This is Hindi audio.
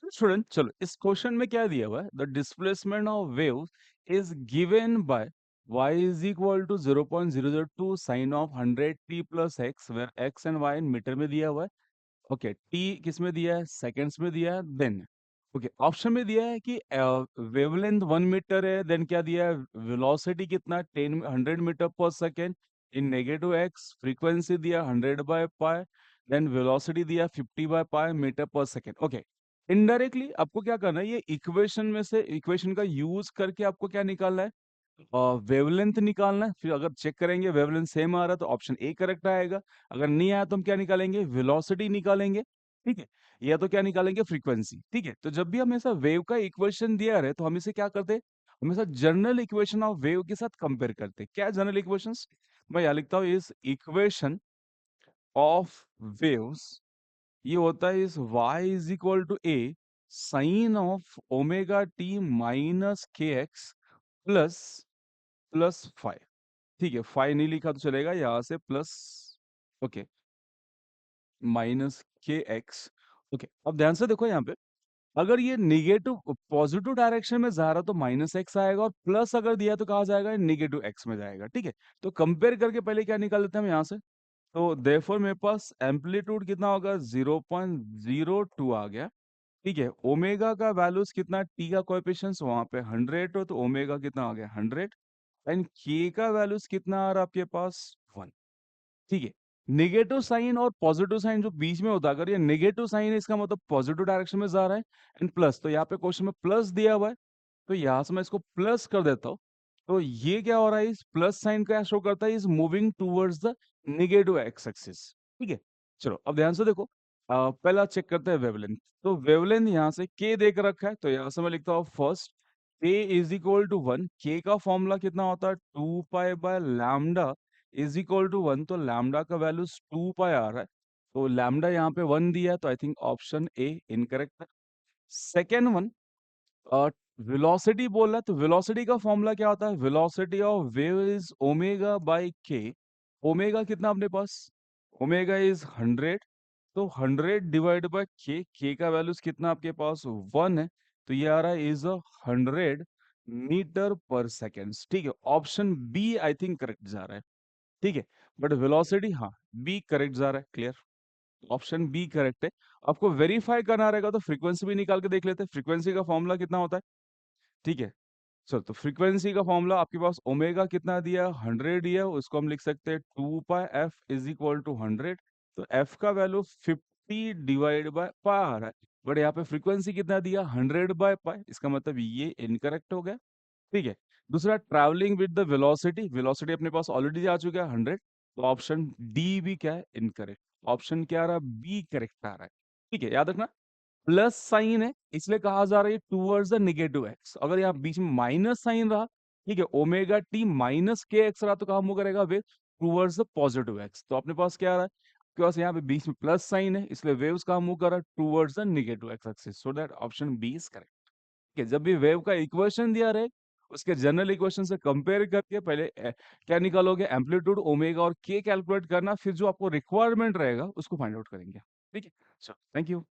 स्टूडेंट चलो इस क्वेश्चन में क्या दिया हुआ है, the displacement of wave is given by y is equal to 0.002 sine of 100t plus x, where x and y metre में दिया हुआ है। ओके, t किस में दिया है, सेकंड्स में दिया है। देन ओके, ऑप्शन में दिया है कि वेवलेंथ 1 मीटर है। देन क्या दिया है, वेलोसिटी कितना, 100 मीटर पर second in negative x, frequency दिया 100/पाई, देन वेलोसिटी दिया 50/पाई मीटर पर सेकेंड। ओके, इनडायरेक्टली आपको क्या करना है, ये इक्वेशन में से इक्वेशन का यूज करके आपको क्या निकालना है, वेवलेंथ निकालना है। फिर अगर चेक करेंगे वेवलेंथ सेम आ रहा है तो ऑप्शन ए करेक्ट आएगा। अगर नहीं आया तो हम क्या निकालेंगे, वेलोसिटी निकालेंगे। ठीक है, या तो क्या निकालेंगे, फ्रीक्वेंसी। ठीक है, तो जब भी हमेशा वेव का इक्वेशन दिया रहे तो हम इसे क्या करते हैं, हमेशा जनरल इक्वेशन ऑफ वेव के साथ कंपेयर करते हैं। क्या जनरल इक्वेशंस, मैं यहाँ लिखता हूँ, इस इक्वेशन ऑफ वेव्स ये होता है इस y is equal to A sine of omega t minus k x plus plus five. ठीक है, फाइव नहीं लिखा तो चलेगा, यहां से plus, okay, minus k x. Okay, अब ध्यान से देखो यहाँ पे, अगर ये निगेटिव पॉजिटिव डायरेक्शन में जा रहा तो माइनस एक्स आएगा, और प्लस अगर दिया तो कहा जाएगा, नेगेटिव एक्स में जाएगा। ठीक है, तो कंपेयर करके पहले क्या निकाल लेते हैं हम यहाँ से। तो देयरफॉर मेरे पास एम्पलीट्यूड कितना होगा, 0.02 आ गया। ठीक है, ओमेगा का वैल्यूज कितना, टी का कोएफिशिएंट वहां पे 100 हो तो ओमेगा कितना आ गया, 100। एंड के का वैल्यूज कितना आ रहा है आपके पास, 1। ठीक है, नेगेटिव साइन और पॉजिटिव साइन जो बीच में होता है, अगर ये नेगेटिव साइन है इसका मतलब पॉजिटिव डायरेक्शन में जा रहा है। एंड प्लस, तो यहाँ पे क्वेश्चन में प्लस दिया हुआ है, तो यहां से मैं इसको प्लस कर देता हूँ। तो ये क्या हो रहा है, इस प्लस साइन क्या शो करता है, is moving towards the negative x axis. ठीक है, चलो अब ध्यान से देखो, पहला चेक करते हैं वेवलेंथ। तो वेवलेंथ यहाँ से के देख रखा है, तो यहाँ से मैं लिखता हूँ फर्स्ट के इज इक्वल टू 1। के का फॉर्मूला कितना होता है, 2 pi by lambda is equal to 1। तो लैम्डा का वैल्यू 2 पाई आ रहा है, तो लैम्डा यहाँ पे 1 दिया है, तो I think option A incorrect है। सेकेंड वन, वेलोसिटी बोल रहा है, तो वेलोसिटी का फॉर्मूला क्या होता है, velocity of wave is omega by के। ओमेगा कितना अपने पास, ओमेगा इज 100, तो 100 डिवाइड बाय के का वैल्यूज कितना आपके पास, 1 है। तो ये आ रहा है इज 100 मीटर पर सेकेंड। ठीक है, option B I think correct जा रहा है। ठीक है, बट वेलोसिटी, हाँ, बी करेक्ट जा रहा है, क्लियर, ऑप्शन बी करेक्ट है। आपको वेरीफाई करना रहेगा तो फ्रीक्वेंसी भी निकाल के देख लेते हैं, फ्रीक्वेंसी का फॉर्मूला कितना होता है। ठीक है, चलो, तो फ्रीक्वेंसी का फॉर्मूला आपके पास ओमेगा कितना दिया, 100 दिया, उसको हम लिख सकते हैं 2 पाई एफ इज इक्वल टू 100। तो एफ का वैल्यू 50 डिवाइड बाय पाई आ रहा है, बट यहाँ पे फ्रीक्वेंसी कितना दिया, 100/पाई, इसका मतलब ये इनकरेक्ट हो गया। ठीक है, दूसरा, travelling with the velocity, velocity अपने पास ऑलरेडी आ चुका है 100, तो ऑप्शन डी भी क्या है, इनकरेक्ट। ऑप्शन क्या आ रहा है, बी करेक्ट आ रहा है। ठीक है, याद रखना, प्लस साइन है इसलिए कहा जा रहा है टूवर्ड्स द नेगेटिव एक्स। अगर यहाँ बीच में माइनस साइन रहा, ठीक है, omega t minus k x रहा, तो कहा मूव करेगा wave towards the positive x. तो अपने पास क्या आ रहा है, आपके पास यहाँ पे बीच में प्लस साइन है, इसलिए वेव्स कहा मूव कर रहा है towards the negative x axis. So that option B is correct. ठीक है, जब भी वेव का इक्वेशन दिया रहे, उसके जनरल इक्वेशन से कंपेयर करके पहले क्या निकालोगे, एम्पलीट्यूड, ओमेगा और के कैलकुलेट करना, फिर जो आपको रिक्वायरमेंट रहेगा उसको फाइंड आउट करेंगे। ठीक है, चलो, थैंक यू।